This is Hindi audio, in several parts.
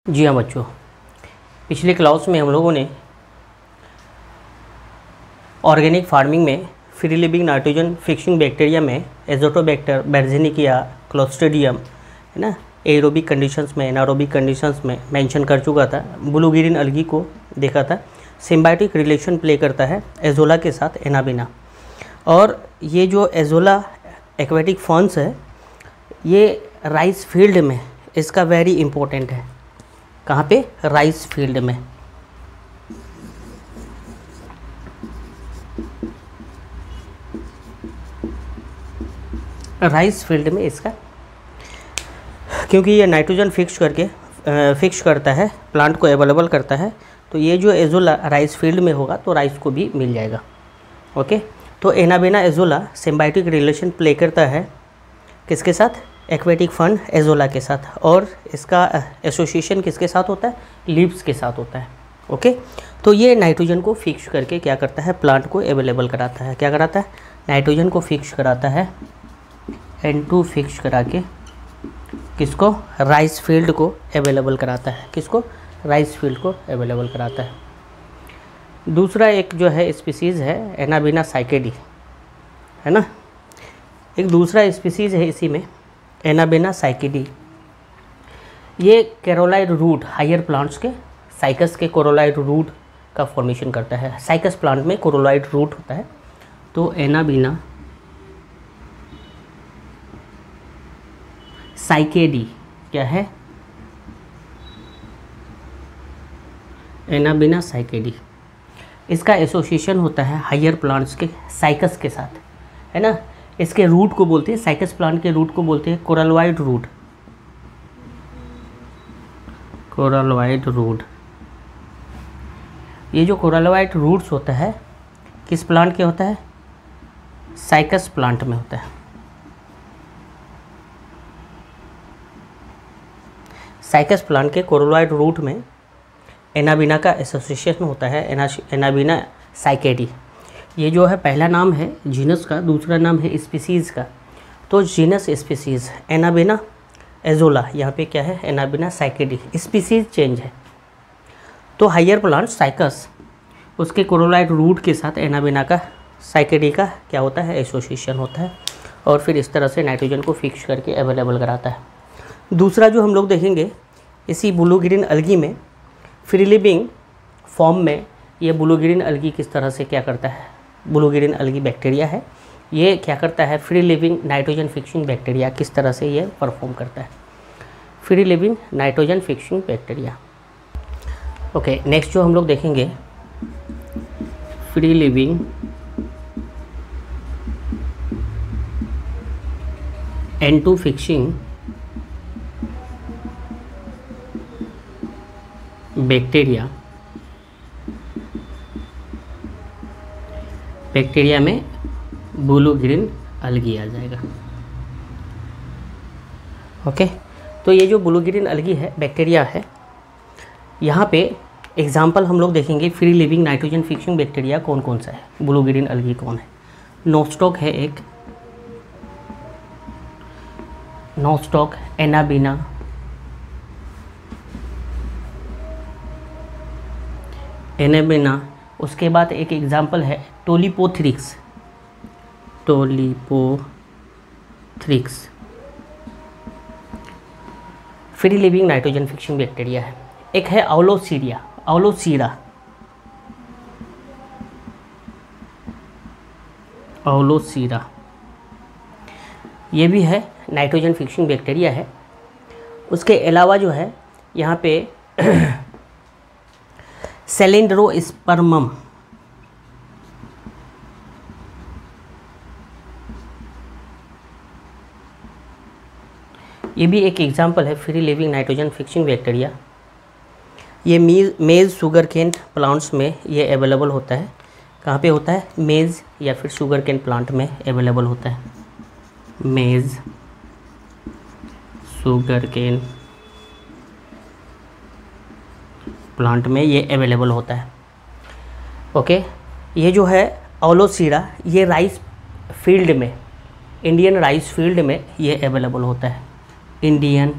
जी हाँ बच्चों, पिछले क्लास में हम लोगों ने ऑर्गेनिक फार्मिंग में free living nitrogen fixing bacteria में एजोटोबैक्टर, बेर्जेनिकिया, क्लोस्ट्रीडियम है ना, एरोबिक कंडीशंस में, एनारोबिक कंडीशंस में मेंशन कर चुका था। ब्लू ग्रीन अलगी को देखा था। सिम्बायोटिक रिलेशन प्ले करता है एजोला के साथ एनाबिना। और ये जो एजोला एक्वेटिक फॉर्म्स है ये राइस फील्ड में इसका वेरी इंपॉर्टेंट है। कहाँ पे? राइस फील्ड में। राइस फील्ड में इसका, क्योंकि ये नाइट्रोजन फिक्स करता है, प्लांट को अवेलेबल करता है, तो ये जो एजोला राइस फील्ड में होगा तो राइस को भी मिल जाएगा। ओके, तो anabaena azolla symbiotic relation play करता है किसके साथ? एक्वेटिक फंड एजोला के साथ। और इसका एसोसिएशन किसके साथ होता है? लीव्स के साथ होता है। ओके, तो ये नाइट्रोजन को फिक्स करके क्या करता है? प्लांट को अवेलेबल कराता है। क्या कराता है? नाइट्रोजन को फिक्स कराता है, N2 फिक्स करा के किसको? राइस फील्ड को अवेलेबल कराता है। किसको? राइस फील्ड को अवेलेबल कराता है। दूसरा एक जो है स्पीसीज़ है एनाबिना साइकेडी, है ना। एक दूसरा स्पीसीज़ है इसी में एनाबेना साइकेडी। ये कैरोलाइड रूट, हायर प्लांट्स के साइकस के कोरोलाइड रूट का फॉर्मेशन करता है। साइकस प्लांट में कोरोलाइड रूट होता है। तो एनाबेना साइकेडी क्या है? एनाबेना साइकेडी, इसका एसोसिएशन होता है हायर प्लांट्स के साइकस के साथ, है ना। इसके रूट को बोलते हैं, साइकस प्लांट के रूट को बोलते हैं कोरलवाइड रूट। कोरलवाइड रूट, ये जो कोरलवाइड रूट्स होता है किस प्लांट के होता है? साइकस प्लांट में होता है। साइकस प्लांट के कोरलवाइड रूट में एनाबिना का एसोसिएशन होता है, एनाबिना साइकेडी। ये जो है पहला नाम है जीनस का, दूसरा नाम है स्पीसीज़ का। तो जीनस स्पीसीज़ एनाबेना एजोला, यहाँ पे क्या है? एनाबेना साइकेडी। स्पीसीज़ चेंज है। तो हायर प्लांट साइकस, उसके कोरोलाइड रूट के साथ एनाबेना का साइकेडी का क्या होता है? एसोसिएशन होता है। और फिर इस तरह से नाइट्रोजन को फिक्स करके अवेलेबल कराता है। दूसरा जो हम लोग देखेंगे इसी ब्लू ग्रीन अलगी में, फ्री लिविंग फॉर्म में, ये ब्लू ग्रीन अलगी किस तरह से क्या करता है? ब्लू ग्रीन अलगी बैक्टीरिया है, ये क्या करता है? Free living nitrogen fixing bacteria किस तरह से ये परफॉर्म करता है? Free living nitrogen fixing bacteria. Okay, next जो हम लोग देखेंगे free living N2 fixing bacteria. Bacteria में ब्लू ग्रीन अलगी आ जाएगा। ओके, तो ये जो ब्लू ग्रीन अलगी है, बैक्टीरिया है, यहाँ पे एग्जाम्पल हम लोग देखेंगे free living nitrogen fixing bacteria कौन कौन सा है। ब्लू ग्रीन अलगी कौन है? नोस्टॉक है एक, नोस्टॉक, एनाबिना, एनाबिना। उसके बाद एक एग्जाम्पल है tolypothrix, tolypothrix free living nitrogen fixing bacteria है। एक है आउलोसीरिया, आउलोसीरा, ये भी है नाइट्रोजन फिक्सिंग बैक्टीरिया है। उसके अलावा जो है यहाँ पे सेलेंड्रोस्पर्मम, ये भी एक एग्जाम्पल है free living nitrogen fixing bacteria. ये मेज शुगर केन प्लांट्स में ये अवेलेबल होता है। कहाँ पे होता है? मेज या फिर शुगर केन प्लांट में अवेलेबल होता है। मेज शुगर केन प्लांट में ये अवेलेबल होता है। ओके, ये जो है आउलोसीरा, ये राइस फील्ड में, इंडियन राइस फील्ड में ये अवेलेबल होता है। Indian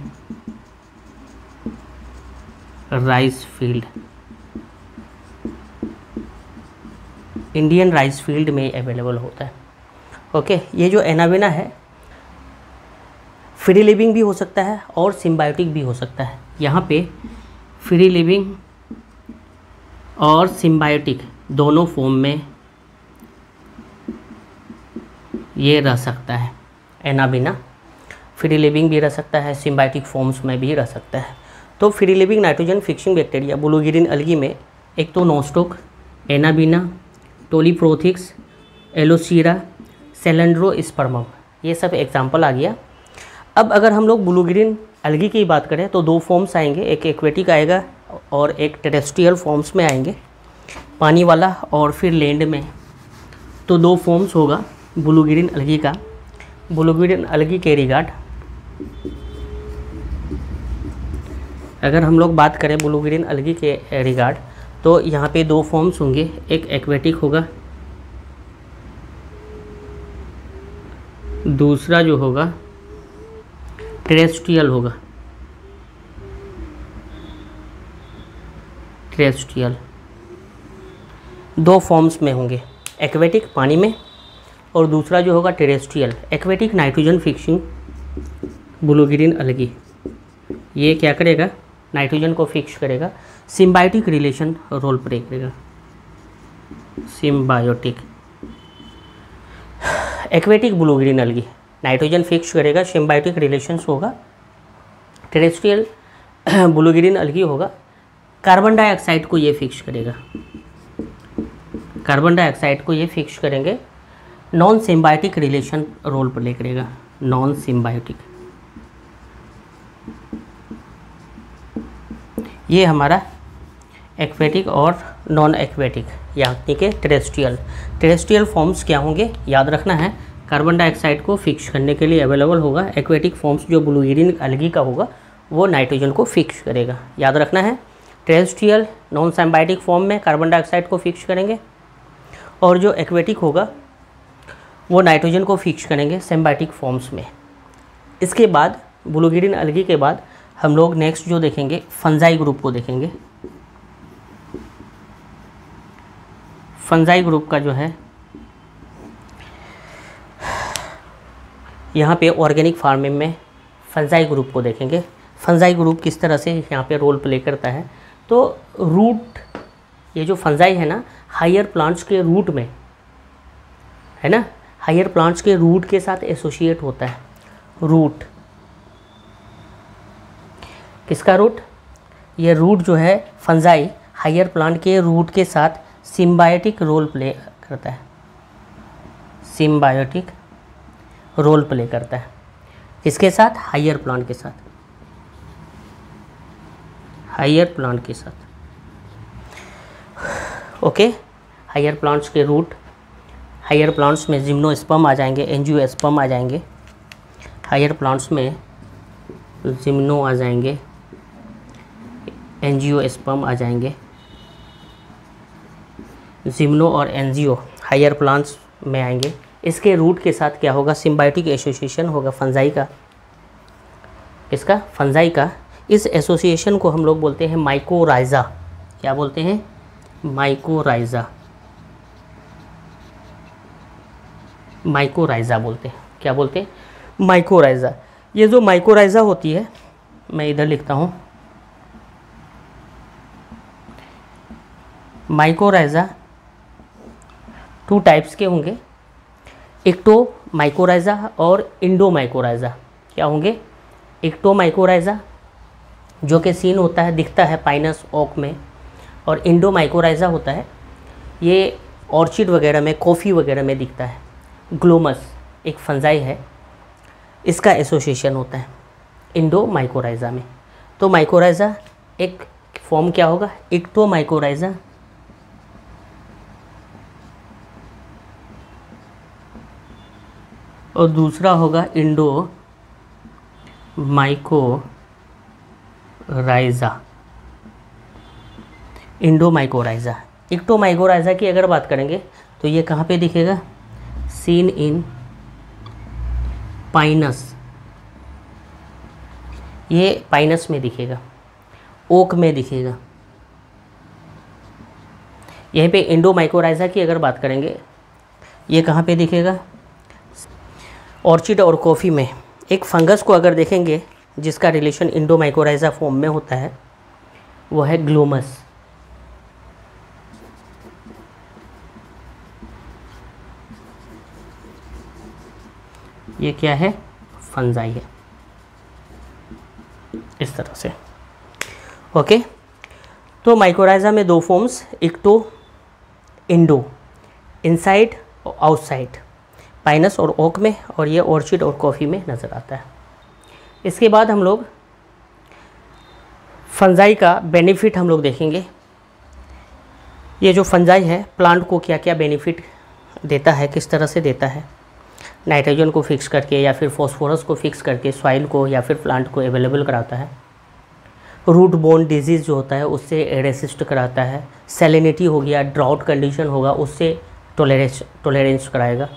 rice field, Indian rice field में अवेलेबल होता है। ओके, ये जो एनाबेना है फ्री लिविंग भी हो सकता है और सिम्बायोटिक भी हो सकता है। यहाँ पे फ्री लिविंग और सिम्बायोटिक दोनों फॉर्म में ये रह सकता है। एनाबेना फ्री लिविंग भी रह सकता है, सिम्बायोटिक फॉर्म्स में भी रह सकता है। तो free living nitrogen fixing bacteria blue green अलगी में एक तो नोस्टोक, एनाबेना, टोलीप्रोथिक्स, एलोसीरा, सेलेंड्रोस्पर्मम, ये सब एग्जाम्पल आ गया। अब अगर हम लोग ब्लू ग्रीन अलगी की बात करें तो दो फॉर्म्स आएंगे, एक एक्वेटिक आएगा और एक टेरेस्ट्रियल फॉर्म्स में आएंगे, पानी वाला और फिर लैंड में। तो दो फॉर्म्स होगा ब्लू ग्रीन अलगी का। ब्लू ग्रीन अलगी के रिगार्ड अगर हम लोग बात करें ब्लू ग्रीन अलगी के रिगार्ड, तो यहाँ पे दो फॉर्म्स होंगे, एक एक्वेटिक होगा, दूसरा जो होगा टेरेस्ट्रियल होगा। टेरेस्ट्रियल दो फॉर्म्स में होंगे, एक्वेटिक पानी में और दूसरा जो होगा terrestrial. Aquatic nitrogen fixing blue green अलगी, ये क्या करेगा, नाइट्रोजन को फिक्स करेगा, सिम्बायोटिक रिलेशन रोल प्ले करेगा। Symbiotic aquatic blue green अलगी nitrogen fix करेगा, सिम्बायोटिक रिलेशंस होगा। टेरेस्ट्रियल ब्लू ग्रीन अलगी होगा, कार्बन डाइऑक्साइड को ये फिक्स करेगा, कार्बन डाइऑक्साइड को ये फिक्स करेंगे, non symbiotic relation role play करेगा। नॉन सिम्बायोटिक, ये हमारा एक्वेटिक और नॉन एक्वेटिक यानी कि टेरेस्ट्रियल फॉर्म्स क्या होंगे याद रखना है, कार्बन डाइऑक्साइड को फिक्स करने के लिए अवेलेबल होगा। एक्वेटिक फॉर्म्स जो ब्लू ग्रीन अलगी का होगा वो नाइट्रोजन को फिक्स करेगा, याद रखना है। टेरेस्ट्रियल नॉन सिम्बायोटिक फॉर्म में कार्बन डाइऑक्साइड को फिक्स करेंगे और जो एक्वेटिक होगा वो नाइट्रोजन को फिक्स करेंगे सिम्बायोटिक फॉर्म्स में। इसके बाद ब्लू ग्रीन अलगी के बाद हम लोग नेक्स्ट जो देखेंगे फंजाई ग्रुप को देखेंगे। फंजाई ग्रुप का जो है यहाँ पे ऑर्गेनिक फार्मिंग में फंजाई ग्रुप को देखेंगे। फंजाई ग्रुप किस तरह से यहाँ पे रोल प्ले करता है, तो रूट, ये जो फंजाई है ना हायर प्लांट्स के रूट में है ना, हायर प्लांट्स के रूट के साथ एसोसिएट होता है। रूट किसका रूट, ये रूट जो है फंजाई हायर प्लांट के रूट के साथ सिम्बायोटिक रोल प्ले करता है, सिम्बायोटिक रोल प्ले करता है। किसके साथ, हायर प्लांट के साथ, हायर प्लांट के साथ। ओके, हायर प्लांट्स के रूट, हायर प्लांट्स में जिम्नोस्पर्म आ जाएंगे, एंजियोस्पर्म आ जाएंगे, हायर प्लांट्स में जिम्नो आ जाएंगे, एंजियोस्पर्म आ जाएंगे। जिम्नो और एंजियो हायर प्लांट्स में आएंगे। इसके रूट के साथ क्या होगा, सिम्बायोटिक एसोसिएशन होगा फंजाई का। इसका फंजाई का, इस एसोसिएशन को हम लोग बोलते हैं माइकोराइजा। क्या बोलते हैं, माइकोराइजा, माइकोराइजा बोलते हैं। क्या बोलते हैं, माइकोराइजा। ये जो माइकोराइजा होती है, मैं इधर लिखता हूँ, माइकोराइजा टू टाइप्स के होंगे, एक्टो माइकोराइजा और इंडो माइकोराइजा। क्या होंगे, एक्टो माइकोराइजा जो कि सीन होता है, दिखता है पाइनस ओक में, और इंडो माइकोराइजा होता है ये ऑर्चिड वगैरह में, कॉफ़ी वगैरह में दिखता है। ग्लोमस एक फंजाई है, इसका एसोसिएशन होता है इंडो माइकोराइजा में। तो माइकोराइजा एक फॉर्म क्या होगा, एक्टो माइकोराइजा, और दूसरा होगा endo mycorrhiza. Endo mycorrhiza. Ecto mycorrhiza की अगर बात करेंगे तो ये कहाँ पे दिखेगा, सीन इन पाइनस, ये पाइनस में दिखेगा। ओक में दिखेगा। यहीं पे इंडोमाइकोराइजा की अगर बात करेंगे, ये कहाँ पे दिखेगा? ऑर्चिड और कॉफ़ी में। एक फंगस को अगर देखेंगे जिसका रिलेशन इंडोमाइकोराइजा फॉर्म में होता है, वो है ग्लोमस। ये क्या है? फंजाई है, इस तरह से। ओके, तो माइकोराइजा में दो फॉर्म्स, इक्टो, इंडो, इनसाइड और आउटसाइड, पाइनस और ओक में, और ये ऑर्चिड और कॉफ़ी में नज़र आता है। इसके बाद हम लोग फंजाई का बेनिफिट हम लोग देखेंगे। ये जो फंजाई है प्लांट को क्या क्या बेनिफिट देता है, किस तरह से देता है। नाइट्रोजन को फिक्स करके या फिर फॉस्फोरस को फिक्स करके सॉइल को या फिर प्लांट को अवेलेबल कराता है। रूट बोन डिजीज़ जो होता है उससे रेसिस्ट कराता है। सैलिनिटी हो गया, ड्राउट कंडीशन होगा, उससे टोलरेंस कराएगा।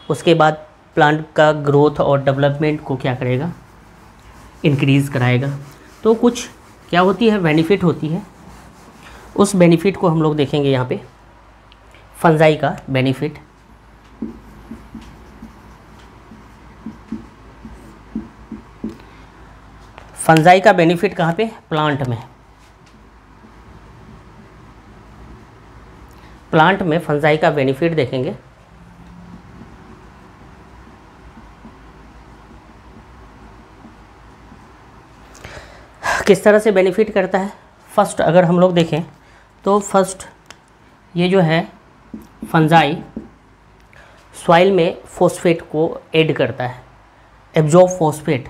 उसके बाद प्लांट का ग्रोथ और डेवलपमेंट को क्या करेगा? इंक्रीज़ कराएगा। तो कुछ क्या होती है? बेनिफिट होती है। उस बेनिफिट को हम लोग देखेंगे यहाँ पे। फंजाई का बेनिफिट, फंजाई का बेनिफिट कहाँ पे? प्लांट में। प्लांट में फंजाई का बेनिफिट देखेंगे। किस तरह से बेनिफिट करता है? फर्स्ट अगर हम लोग देखें तो फर्स्ट ये जो है फंजाई सॉइल में फॉस्फेट को ऐड करता है, एब्जॉर्ब फॉस्फेट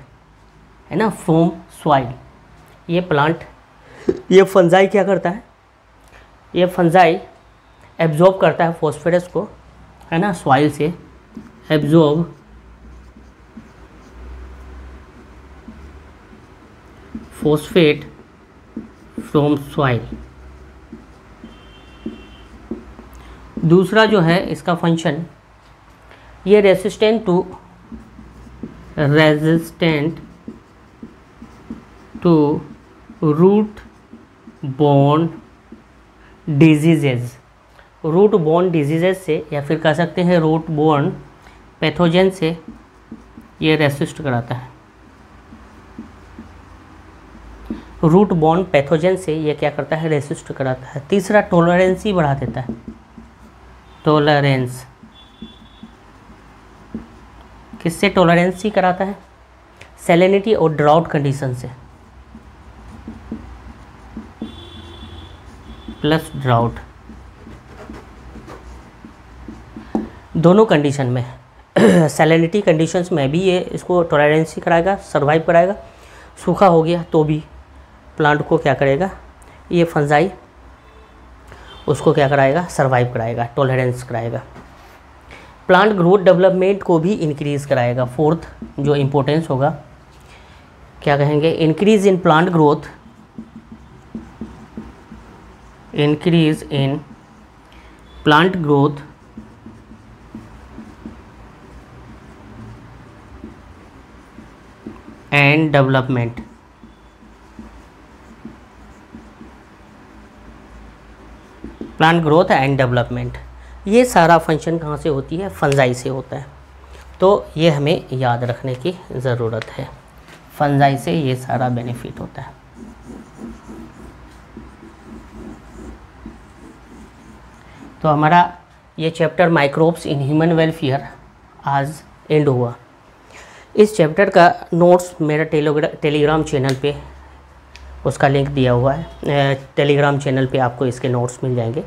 है ना फ्रॉम सॉइल। ये प्लांट, ये फंजाई क्या करता है? ये फंजाई एब्जॉर्ब करता है फॉस्फेरस को, है ना, सॉइल से, एब्जॉर्ब फॉस्फेट फ्रॉम सॉइल। दूसरा जो है इसका फंक्शन, ये resistant to root borne diseases. Root borne diseases से या फिर कह सकते हैं रूट बोर्न पैथोजन से ये रेसिस्ट कराता है। रूट बोर्न पैथोजन से ये क्या करता है? रेसिस्ट कराता है। तीसरा टॉलरेंस ही बढ़ा देता है। टॉलरेंस किससे टॉलरेंस ही कराता है? सैलिनिटी और ड्राउट कंडीशन से, प्लस ड्राउट, दोनों कंडीशन में सैलिनिटी कंडीशंस में भी ये इसको टॉलरेंस ही कराएगा, सर्वाइव कराएगा। सूखा हो गया तो भी प्लांट को क्या करेगा? ये फंजाई उसको क्या कराएगा? सर्वाइव कराएगा, टॉलरेंस कराएगा। प्लांट ग्रोथ डेवलपमेंट को भी इंक्रीज़ कराएगा। फोर्थ जो इम्पोर्टेंस होगा, क्या कहेंगे? Increase in plant growth, increase in plant growth and development. Plant growth and development, ये सारा फंक्शन कहाँ से होती है? फंजाई से होता है। तो ये हमें याद रखने की ज़रूरत है, फंजाई से ये सारा बेनिफिट होता है। तो हमारा ये chapter microbes in human welfare आज एंड हुआ। इस चैप्टर का नोट्स मेरा टेलीग्राम चैनल पे उसका लिंक दिया हुआ है। टेलीग्राम चैनल पे आपको इसके नोट्स मिल जाएंगे।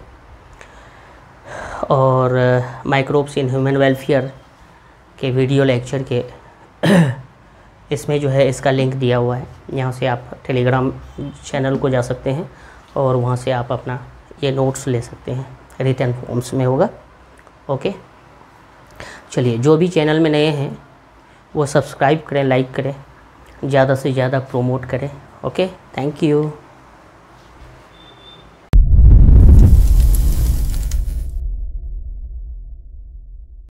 और माइक्रोब्स इन ह्यूमन वेलफेयर के वीडियो लेक्चर के इसमें जो है इसका लिंक दिया हुआ है। यहाँ से आप टेलीग्राम चैनल को जा सकते हैं और वहाँ से आप अपना ये नोट्स ले सकते हैं, रिटन फॉर्म्स में होगा। ओके, चलिए, जो भी चैनल में नए हैं वो सब्सक्राइब करें, लाइक करें, ज़्यादा से ज़्यादा प्रमोट करें। Okay, thank you.